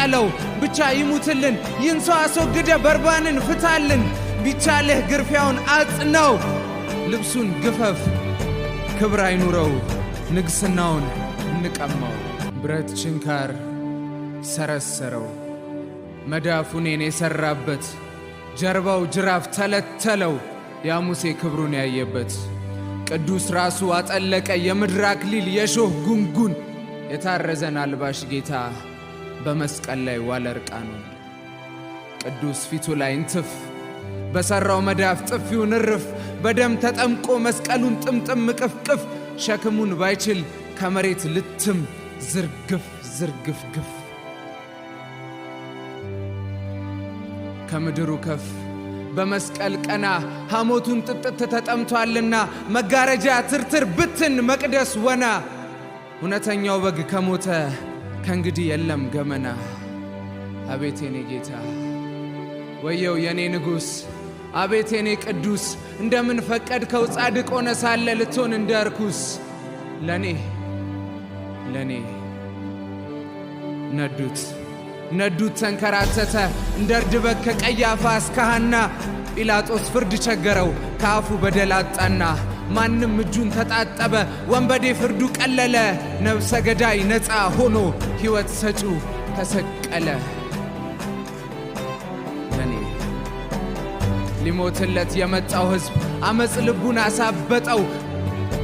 ስቀለው ብቻ ይሙትልን ይህን ሰው አስወግደ በርባንን ፍታልን ቢቻልህ ግርፊያውን አጽናው ልብሱን ግፈፍ ክብር አይኑረው ንግስናውን እንቀማው ብረት ችንካር ሰረሰረው መዳፉን የሰራበት ጀርባው ጅራፍ ተለተለው ያሙሴ ክብሩን ያየበት ቅዱስ ራሱ አጠለቀ የምድር አክሊል የሾህ ጉንጉን የታረዘን አልባሽ ጌታ በመስቀል ላይ ዋለ እርቃኑን ቅዱስ ፊቱ ላይ እንትፍ በሰራው መዳፍ ጥፊውን እርፍ በደም ተጠምቆ መስቀሉን ጥምጥም ቅፍቅፍ ሸክሙን ባይችል ከመሬት ልትም ዝርግፍ ዝርግፍ ግፍ ከምድሩ ከፍ በመስቀል ቀና ሐሞቱን ጥጥት ተጠምቷልና መጋረጃ ትርትር ብትን መቅደስ ወና እውነተኛው በግ ከሞተ ከእንግዲህ የለም ገመና አቤት የኔ ጌታ ወየው የኔ ንጉሥ አቤት የኔ ቅዱስ እንደምን ፈቀድከው ጻድቅ ሆነ ሳለ ልትሆን እንደ ርኩስ ለኔ ነዱት ተንከራተተ እንደ እርድ በግ ከቀያፋ እስከ ሐና ጲላጦስ ፍርድ ቸገረው ከአፉ በደል አጣና ማንም እጁን ተጣጠበ ወንበዴ ፍርዱ ቀለለ ነፍሰ ገዳይ ነፃ ሆኖ ሕይወት ሰጪው ተሰቀለ ለኔ ሊሞትለት የመጣው ሕዝብ አመፅ ልቡን አሳበጠው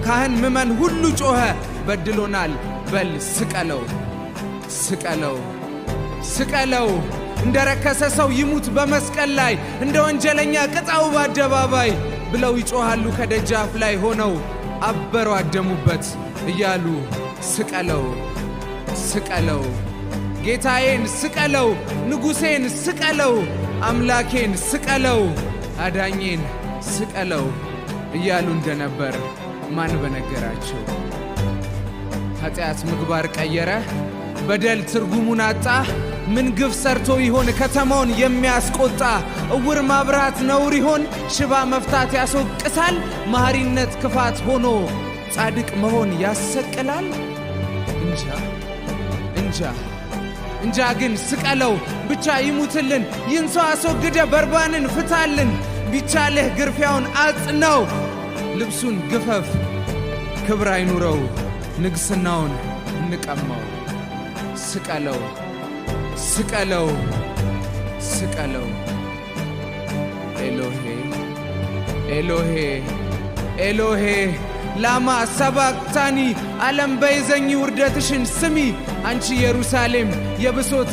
ካህን ምመን ሁሉ ጮኸ በድሎናል በል ስቀለው እንደረከሰ ሰው ይሙት በመስቀል ላይ እንደ ወንጀለኛ ቅጣው በአደባባይ ብለው ይጮሃሉ ከደጃፍ ላይ ሆነው አበሩ አደሙበት እያሉ ስቀለው ጌታዬን ስቀለው ንጉሴን ስቀለው አምላኬን ስቀለው አዳኜን ስቀለው እያሉ እንደነበር ማን በነገራቸው ኃጢአት ምግባር ቀየረ በደል ትርጉሙን አጣ ምን ግፍ ሰርቶ ይሆን ከተማውን የሚያስቆጣ እውር ማብራት ነውር ይሆን ሽባ መፍታት ያስወቅሳል መሐሪነት ክፋት ሆኖ ጻድቅ መሆን ያሰቅላል እንጃ ግን ስቀለው ብቻ ይሙትልን ይህን ሰው አስወግደ በርባንን ፍታልን ቢቻልህ ግርፊያውን አጽናው ልብሱን ግፈፍ ክብር አይኑረው ንግስናውን እንቀማው ስቀለው ኤሎሄ ላማ ሰባክታኒ ዓለም በይዘኝ ውርደትሽን ስሚ አንቺ ኢየሩሳሌም የብሶት